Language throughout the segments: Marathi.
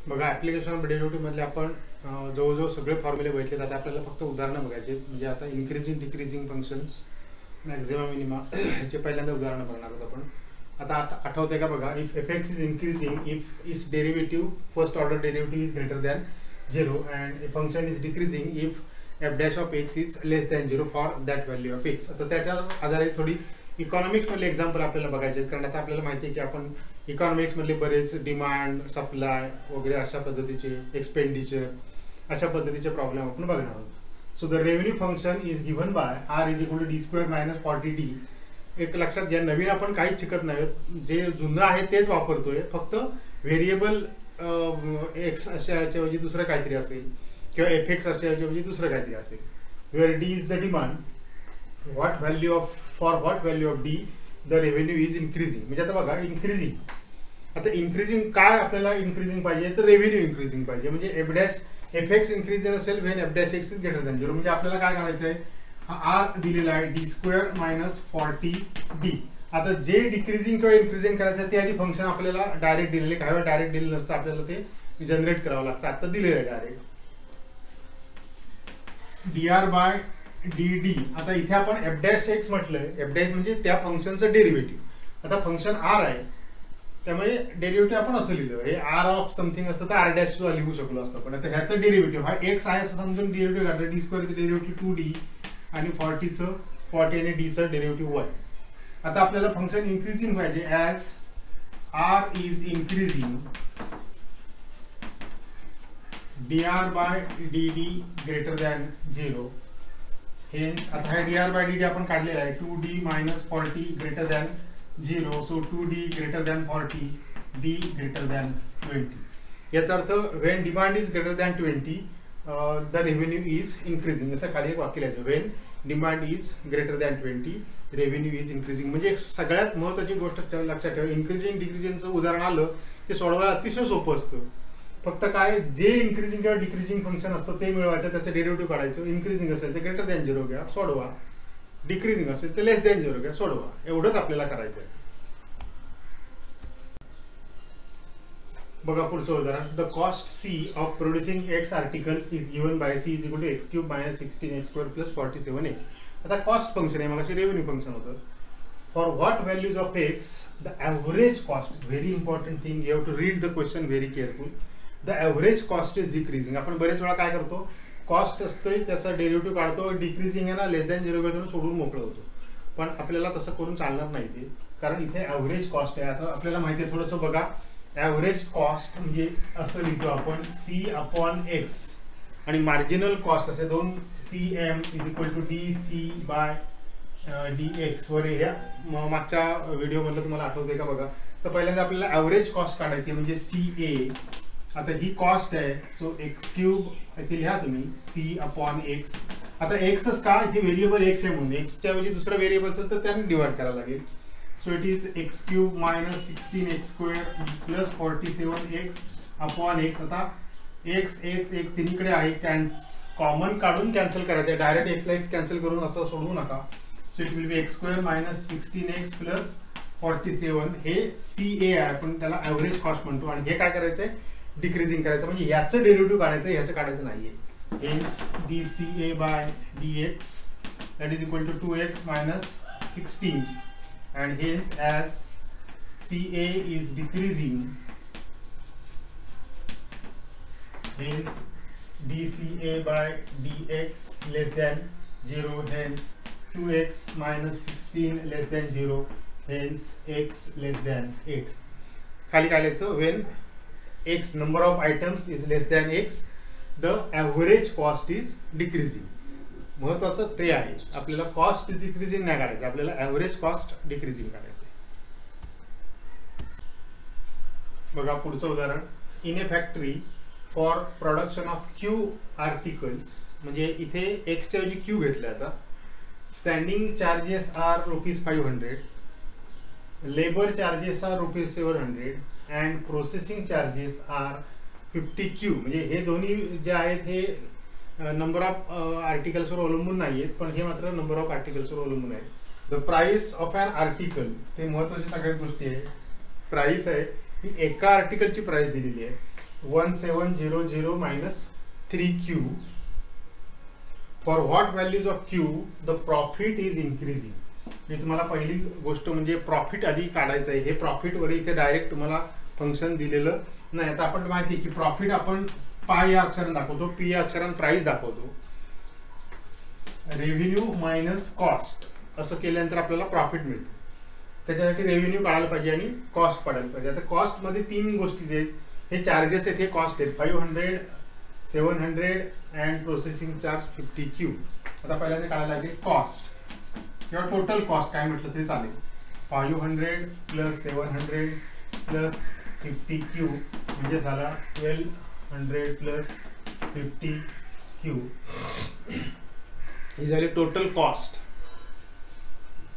बघा ॲप्लिकेशन ऑफ डेरिव्हेटिव्ह मधले आपण जवळजवळ सगळे फॉर्म्युले बघितले. आता आपल्याला फक्त उदाहरणं बघायचे. म्हणजे आता increasing decreasing functions, Maxima minima ह्याचे पहिल्यांदा उदाहरणं बघणार आहोत आपण. आता आठवते का बघा, if F x is increasing if is derivative first order derivative is greater than 0 and function is decreasing if F dash of x is less than 0 for that value of x. आता त्याच्या आधारित थोडी इकॉनॉमिक्समधले एक्झाम्पल आपल्याला बघायचे आहेत. कारण आता आपल्याला माहिती आहे की आपण इकॉनॉमिक्समधले बरेच डिमांड, सप्लाय वगैरे अशा पद्धतीचे, एक्सपेंडिचर अशा पद्धतीचे प्रॉब्लेम आपण बघणार आहोत. So the revenue function is given by R is equal to D square minus 40d. एक लक्षात घ्या, नवीन आपण काहीच शिकत नाही, जे जुनं आहे तेच वापरतोय. फक्त व्हेरिएबल एक्स अशाऐवजी दुसरं काहीतरी असेल किंवा एफ एक्स अशाऐवजी दुसरं काहीतरी असेल. Where D is the demand, what value of for what value of D the revenue is increasing. म्हणजे आता बघा इन्क्रीजिंग, आता इन्क्रीजिंग काय आपल्याला इन्क्रीजिंग पाहिजे तर रेव्हेन्यू इन्क्रीजिंग पाहिजे. म्हणजे F dash F X increasing असेल when F dash X is greater than 0. म्हणजे आपल्याला काय करायचं आहे, हा आर दिलेला आहे डी स्क्वेअर मायनस 40d. आता जे डिक्रीजिंग किंवा इन्क्रीजिंग करायचं ते आधी फंक्शन आपल्याला डायरेक्ट दिलेले, काही वेळा डायरेक्ट दिलेलं नसतं, आपल्याला ते जनरेट करावं लागतं. आता दिलेलं आहे डायरेक्ट dr बाय dd. आता इथे आपण एफ डॅश एक्स म्हटलंय, एफ डॅश म्हणजे त्या फंक्शनचं डेरिव्हेटिव्ह. आता फंक्शन आर आहे त्यामुळे डेरिव्हेटिव्ह आपण असं लिहिलं, हे आर ऑफ समथिंग असतं तर आर डॅश सुद्धा लिहू शकलो असतं. पण आता ह्याचं डेरिव्हेटिव्ह हा एक्स आहे असं समजून डेरिव्हेटिव्ह काढलं. डी स्क्वेअरचं डेरिव्हेटिव्ह 2d आणि 40 आणि डीचं डेरिव्हेटिव्ह 1. आता आपल्याला फंक्शन इन्क्रीजिंग पाहिजे. As R is increasing dr by dd greater than 0. हे आता हे dr बाय dd आपण काढलेलं आहे 2d minus 40 greater than 0. So 2d greater than 40, d greater than 20. याचा अर्थ when demand is greater than 20 the revenue is increasing. असं खाली एक वाक्य लिहायचं, when demand is greater than 20 revenue is increasing. म्हणजे सगळ्यात महत्त्वाची गोष्ट लक्षात ठेवा, इन्क्रीजिंग डिक्रीजिंगचं उदाहरण आलं ते सोडवायला अतिशय सोपं असतं. फक्त काय, जे इन्क्रीजिंग किंवा डिक्रीजिंग फंक्शन असतं ते मिळवायचं, त्याचं डेरिव्हेटिव्ह काढायचं. इन्क्रीजिंग असेल तर ग्रेटर दॅन 0 घ्या, सोडवा. डिक्रीजिंग असेल तर लेस दॅन 0 घ्या, सोडवा. एवढंच आपल्याला करायचं आहे. बघा पुढचं उदाहरण, the cost C of producing X articles is given by C is equal to X cube minus 16x² plus 47x. आता कॉस्ट फंक्शन आहे, मग रेव्हेन्यू फंक्शन होतं. For what values of X the average cost, very important thing, you have to read the question very careful. The average cost is decreasing. आपण बरेच वेळा काय करतो, कॉस्ट असतंय त्याचा डेरिव्हेटिव्ह काढतो, डिक्रीजिंग आहे ना लेस दॅन 0 घेऊन सोडून मोकळं होतो. पण आपल्याला तसं करून चालणार नाही ते, कारण इथे ॲव्हरेज कॉस्ट आहे. आता आपल्याला माहिती आहे, थोडंसं बघा, ॲव्हरेज कॉस्ट म्हणजे असं लिहितो आपण सी अपॉन एक्स आणि मार्जिनल कॉस्ट असे दोन, C M is equal to D C by D X वर. ह्या मागच्या व्हिडिओमधलं तुम्हाला आठवतंय का बघा. तर पहिल्यांदा आपल्याला ॲव्हरेज कॉस्ट काढायची म्हणजे सी ए. आता ही कॉस्ट आहे, सो एक्स क्यूब इथे लिहा तुम्ही सी अपॉन एक्स. आता एक्सच का, इथे व्हेरिएबल एक्स आहे म्हणून एक्सच्या ऐवजी दुसरं व्हेरिएबल असेल तर त्याने डिवाइड करायला लागेल. So it is x cube minus 16x² plus 47x upon x. आता एक्स एक्स एक्स तिन्हीकडे आहे, कॉमन काढून कॅन्सल करायचं. डायरेक्ट एक्सला एक्स कॅन्सल करून असं सोडवू नका. So it will be x² minus 16x plus 47. हे सी ए आहे, आपण त्याला ॲव्हरेज कॉस्ट म्हणतो. आणि हे काय करायचं आहे, डिक्रीजिंग करायचं, म्हणजे याचं डेरिव्हेटिव्ह काढायचं, ह्याचं काढायचं नाहीये. Hence D C A by D X that is equal to 2x minus 16. and hence as CA is decreasing, hence dCA by dx less than 0, hence 2x minus 16 less than 0, hence x less than 8. खाली काय लिहायचं, when x number of items is less than x, the average cost is decreasing. महत्वाचं ते आहे, आपल्याला कॉस्ट डिक्रीजिंग नाही काढायचं, आपल्याला ॲव्हरेज कॉस्ट डिक्रीजिंग काढायचं. बघा पुढचं उदाहरण, in a factory for production of Q articles. म्हणजे इथे एक्सच्या ऐवजी क्यू घेतलं. आता standing charges are ₹500, labour charges are ₹700 and processing charges are 50Q. म्हणजे हे दोन्ही जे आहेत हे नंबर ऑफ आर्टिकल्सवर अवलंबून नाही आहेत, पण हे मात्र नंबर ऑफ आर्टिकल्सवर अवलंबून आहे. The price of an article, ते महत्त्वाची सगळ्यात गोष्टी आहे. प्राइस आहे ही एका आर्टिकलची प्राइस दिलेली आहे. 1700 minus 3q. For what values of q the profit is increasing. मी तुम्हाला पहिली गोष्ट म्हणजे प्रॉफिट आधी काढायचं आहे. हे प्रॉफिट वर इथे डायरेक्ट तुम्हाला फंक्शन दिलेलं नाही. आता आपण माहिती आहे की प्रॉफिट आपण पाय या अक्षराने दाखवतो, पी या अक्षराने प्राइस दाखवतो. रेव्हेन्यू मायनस कॉस्ट असं केल्यानंतर आपल्याला प्रॉफिट मिळतं. त्याच्यासाठी रेव्हेन्यू काढायला पाहिजे आणि कॉस्ट पडायला पाहिजे. आता कॉस्ट मध्ये तीन गोष्टी जे आहेत, हे चार्जेस आहेत, हे कॉस्ट आहेत 500, 700 अँड प्रोसेसिंग चार्ज 50Q. आता पहिल्यांदा काढायला लागेल कॉस्ट किंवा टोटल कॉस्ट काय म्हटलं ते चालेल. 500 प्लस 700 प्लस 50Q म्हणजे झाला 1200 प्लस 50Q. ही झाली टोटल कॉस्ट.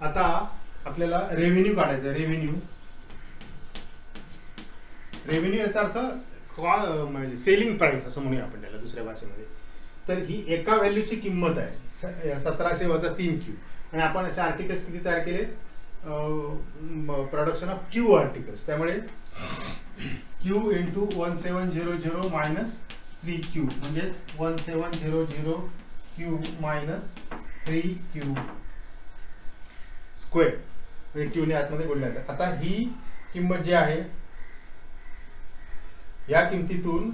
आता आपल्याला रेव्हेन्यू काढायचं. रेव्हेन्यू याचा अर्थ म्हणजे सेलिंग प्राइस असं म्हणूया आपण त्याला दुसऱ्या भाषेमध्ये. तर ही एका व्हॅल्यूची किंमत आहे 1700 वजा 3Q. आणि आपण असे आर्टिकल्स किती तयार केले, प्रोडक्शन ऑफ Q आर्टिकल्स. त्यामुळे Q इंटू 1700 मायनस 3Q म्हणजेच 1700Q मायनस 3Q स्क्वेअर म्हणजे Q ने आतमध्ये गुणल्या जातात. आता ही किंमत जी आहे या किमतीतून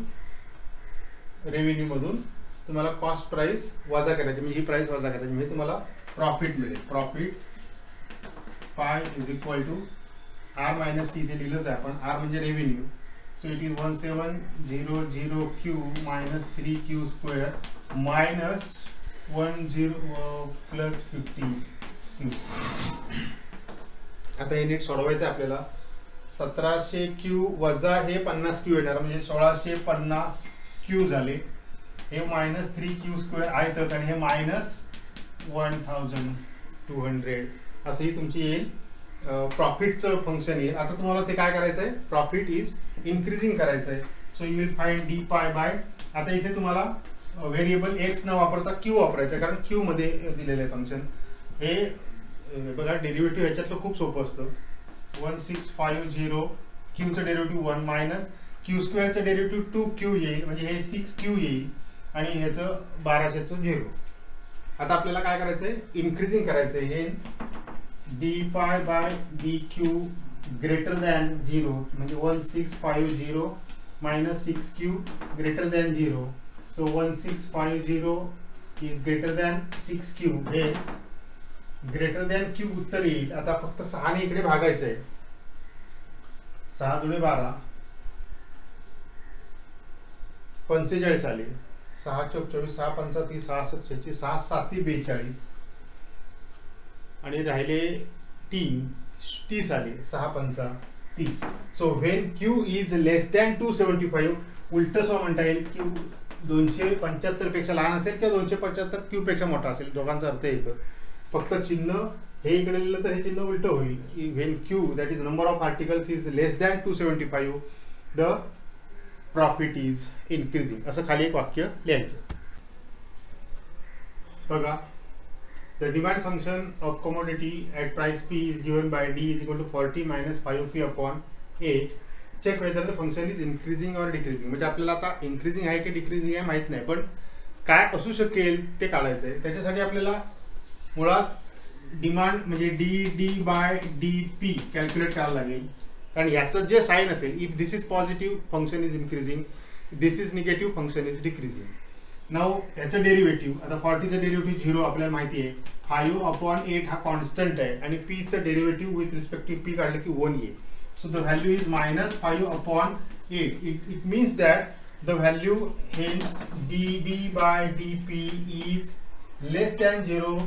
रेव्हेन्यू मधून तुम्हाला कॉस्ट प्राइस वजा करायची, म्हणजे ही प्राइस वजा करायची म्हणजे तुम्हाला प्रॉफिट मिळेल. Profit pi is equal to R minus C इथे लिहिलंच आहे आपण. आर म्हणजे revenue. So it is 1700Q minus 3Q square minus 10 plus 50Q. आता हे नीट सोडवायचं आपल्याला. 1700Q वजा हे 50Q येणार म्हणजे 1650Q झाले. हे मायनस 3Q स्क्वेअर आहेतच आणि हे मायनस 1200 असंही तुमची येईल. प्रॉफिटचं फंक्शन येईल. आता तुम्हाला ते काय करायचं आहे, प्रॉफिट इज इन्क्रीजिंग करायचं आहे. So you will find D pi by. आता इथे तुम्हाला व्हेरिएबल एक्स न वापरता क्यू वापरायचं कारण क्यू मध्ये दिलेलं आहे फंक्शन. हे बघा डेरिव्हेटिव्ह ह्याच्यातलं खूप सोपं असतं. 1650 क्यूचं डेरिव्हेटिव्ह 1 मायनस क्यू स्क्वेअरचं डेरिव्हेटिव्ह 2Q येईल म्हणजे हे 6Q येईल आणि ह्याचं 1200चं 0. आता आपल्याला काय करायचंय, इन्क्रीजिंग करायचंय. हे D pi by D Q greater than 0 म्हणजे 1650 minus 6Q greater than 0. So 1650 is greater than 6Q. हे ग्रेटर दॅन Q उत्तर येईल. आता फक्त 6 ने इकडे भागायचं आहे. 6 दुणे 12 45 आले. 6 चौक 24 6 पंचा 30 6 7 46 6 7 42 आणि राहिले 3 30 आले. 6 पंचा 30. So when Q is less than 275 उलट सो म्हणता येईल Q 275 पेक्षा लहान असेल किंवा 275 Q पेक्षा मोठा असेल. दोघांचा अर्थ एक. फक्त चिन्ह हे इकडे लिहिलं तर हे चिन्ह उलट होईल. When Q that is number of articles is less than 275 the profit is increasing. असं खाली एक वाक्य लिहायचं. बघा, the demand function of commodity at price P is given by D is equal to 40 minus 5P upon 8. Check whether the function is increasing और डिक्रीजिंग. म्हणजे आपल्याला आता इन्क्रीजिंग आहे की डिक्रीजिंग आहे माहित नाही, पण काय असू शकेल ते काढायचं आहे. त्याच्यासाठी आपल्याला मुळात डिमांड म्हणजे डी बाय DP कॅल्क्युलेट करायला लागेल. कारण याचं जे साइन असेल, if this is positive function is increasing, this is negative function is decreasing. Now याचं डेरिव्हेटिव्ह, आता 40चं डेरिव्हेटिव्ह 0 आपल्याला माहिती आहे. 5 अपॉन 8 हा कॉन्स्टंट आहे आणि Pचं derivative with respect to P काढलं की 1 येईल. So the value is minus 5 upon 8. It means that the value hence D by DP is less than 0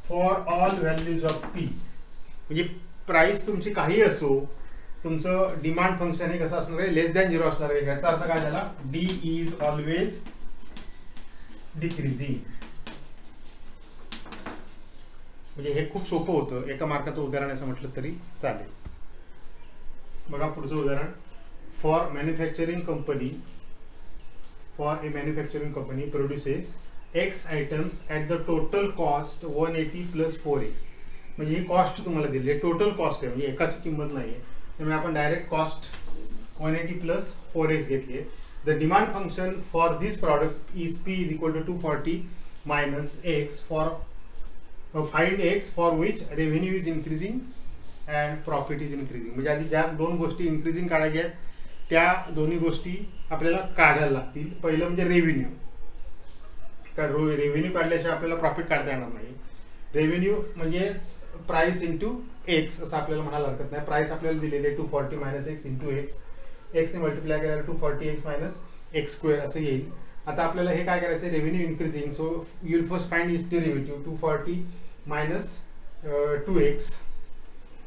for all values of P. म्हणजे प्राइस तुमची काही असो, तुमचं डिमांड फंक्शन हे कसं असणार आहे, लेस दॅन 0 असणार आहे. ह्याचा अर्थ काय झाला, D इज ऑलवेज डिक्रीजिंग. म्हणजे हे खूप सोपं होतं. एका मार्काचं उदाहरण असं म्हटलं तरी चालेल. बघा पुढचं उदाहरण. For manufacturing company produces X items at the total cost 180 plus 4X. म्हणजे ही कॉस्ट तुम्हाला दिली आहे, टोटल कॉस्ट आहे म्हणजे एकाची किंमत नाही आहे. त्यामुळे आपण डायरेक्ट कॉस्ट 180 प्लस 4X घेतली आहे. the demand function for this product is P is equal to 240 minus X for find X for which revenue is increasing and profit is increasing. म्हणजे आधी ज्या दोन गोष्टी इन्क्रीजिंग काढायच्या आहेत त्या दोन्ही गोष्टी आपल्याला काढायला लागतील. पहिलं म्हणजे रेव्हेन्यू, कारण रेव्हेन्यू काढल्याशिवाय आपल्याला प्रॉफिट काढता येणार नाही. रेव्हेन्यू म्हणजे प्राइस इंटू एक्स असं आपल्याला म्हणायला हरकत नाही. प्राइस आपल्याला दिलेली आहे 240 मायनस एक्स इंटू एक्स. एक्सने मल्टिप्लाय केल्यावर 240 एक्स मायनस एक्स स्क्वेअर असं येईल. आता आपल्याला हे काय करायचं, revenue increasing, so you will first find is derivative 240 minus 2x.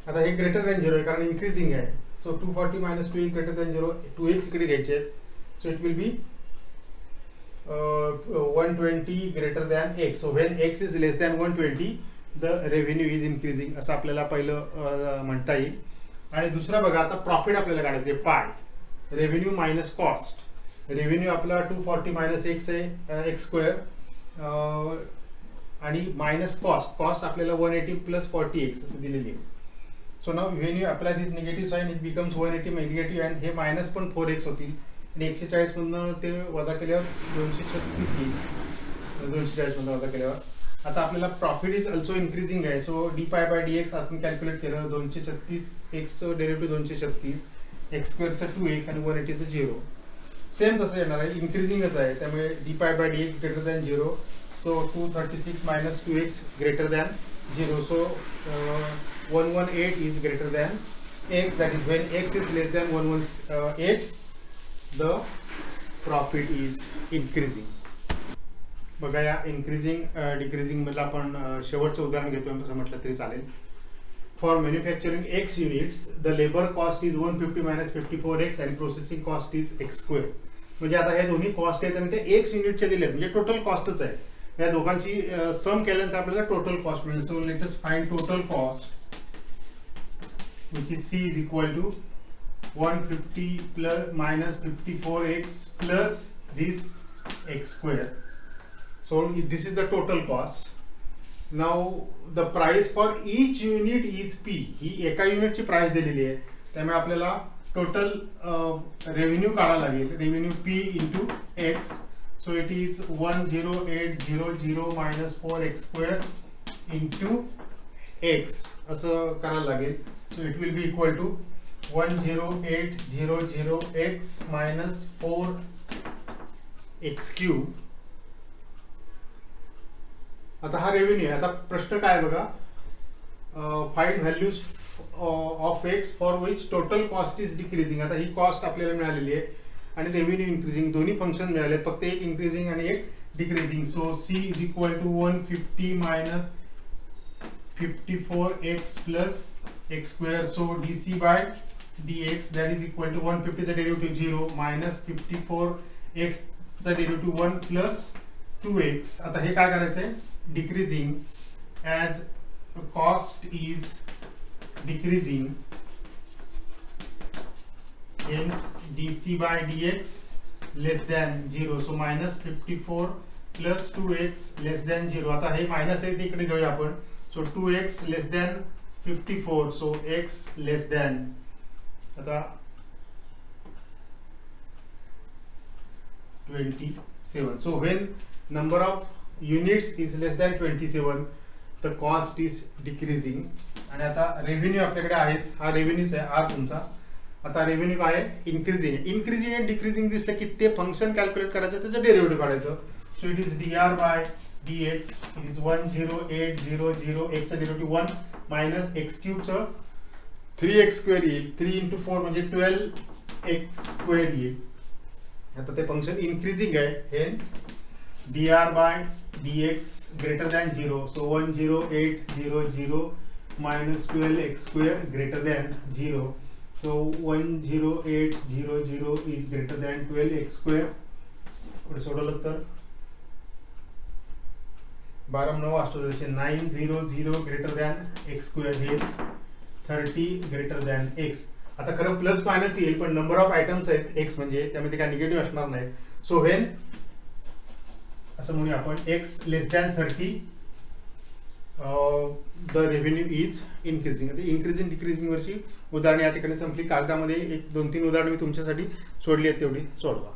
आता हे ग्रेटर दॅन 0 आहे कारण इन्क्रीजिंग आहे. So 240 minus 2x greater than 0, 2x इकडे घ्यायचे आहेत. So it will be 120 greater than x. So when x is less than 120 the revenue is increasing असं आपल्याला पहिलं म्हणता येईल. आणि दुसरा बघा, आता प्रॉफिट आपल्याला काढायचे पाय, रेव्हेन्यू मायनस कॉस्ट. रेव्हेन्यू आपला 240 मायनस एक्स आहे एक्स स्क्वेअर आणि मायनस कॉस्ट. कॉस्ट आपल्याला 180 प्लस 40x असं दिलेली आहे. So now when you apply this negative sign it becomes 180 negative and हे मायनस पण 4x होतील आणि 140 मधून ते वजा केल्यावर 236 येईल. 240 मधून वजा केल्यावर आता आपल्याला प्रॉफिट इज ऑल्सो इन्क्रीजिंग आहे. So D pi by D x आपण कॅल्क्युलेट केलं, 236 एक्सचं डेरिव्हेटिव्ह 236, एक्स स्क्वेअरचं 2x आणि 180चं 0. सेम तसं येणार आहे, इन्क्रीजिंगच आहे, त्यामुळे D pi by D x greater than 0. So 236 minus 2x greater than 0. So 118 is greater than x, that is when x is less than 118 the profit is increasing. बघा या इन्क्रीजिंग डिक्रीजिंग मधलं आपण शेवटचं उदाहरण घेतोय असं म्हटलं तरी चालेल. For manufacturing x units the labour cost is 150 minus 54x आणि processing cost is x square. म्हणजे आता हे दोन्ही कॉस्ट आहेत आणि ते x युनिटचे दिलेत म्हणजे टोटल कॉस्टच आहे. या दोघांची सम केल्यानंतर आपल्याला टोटल कॉस्ट मिळेल. So let us find total cost which is C is equal to 150 plus minus 54x plus this x square. So this is the total cost. Now the price for each unit is P. ही एका युनिटची प्राइस दिलेली आहे, त्यामुळे आपल्याला टोटल रेव्हेन्यू काढायला लागेल. Revenue P into x. So it is 10800 minus 4x square into x असं करायला लागेल. So it will be equal to 10800x minus 4x cube. आता हा रेव्हेन्यू आहे. आता प्रश्न काय बघा, find values of x for which total cost is decreasing. आता ही कॉस्ट आपल्याला मिळालेली आहे आणि रेव्हेन्यू इन्क्रीजिंग, दोन्ही फंक्शन मिळाले, फक्त एक इन्क्रीजिंग आणि एक decreasing. So C is equal to 150 minus 54x plus x square. So dc by dx that is equal to 150 चा डेरिव्हेटिव्ह 0 minus 54x चा डेरिव्हेटिव्ह 1 plus 2x. आता हे काय करायचंय, decreasing as cost is decreasing, hence dc by dx less than 0. So minus 54 plus 2x less than 0. आता हे मायनस आहे ते इकडे घेऊया आपण. So 2x less than 54. So x less than आता 27. So when number of units is less than 27 the cost is decreasing. आणि आता रेव्हेन्यू आपल्याकडे आहेच, हा रेव्हेन्यूच आहे हा तुमचा. आता रेव्हेन्यू काय आहे, इन्क्रीजिंग. इन्क्रीजिंग आणि डिक्रीजिंग दिसलं की ते फंक्शन कॅल्क्युलेट करायचं, त्याचं डेरिव्हेटिव्ह काढायचं. So it is dr by dx is 10800 x derivative 1 minus x cube चं 3x स्क्वेअर येईल. 3 into 4 म्हणजे 12x स्क्वेअर येईल. आता ते फंक्शन इन्क्रीजिंग आहे, hence dr by dx greater than 0. So 10800 minus 12x square greater than 0. So 10800 is greater than 12x square. पुढे सोडवलं तर 12 9 8 900 greater than x square हे 30 greater than x. आता खरं प्लस मायनस येईल पण नंबर ऑफ आयटम्स आहेत x म्हणजे त्यामुळे ते काय निगेटिव्ह असणार नाही. सो व्हेन असं म्हणूया आपण x less than 30 the revenue is increasing. आता इन्क्रीजिंग डिक्रीजिंग वरची उदाहरणे या ठिकाणी संपली. कागदामध्ये 1 2 3 उदाहरणे मी तुमच्यासाठी सोडली आहेत, तेवढी सोडवा.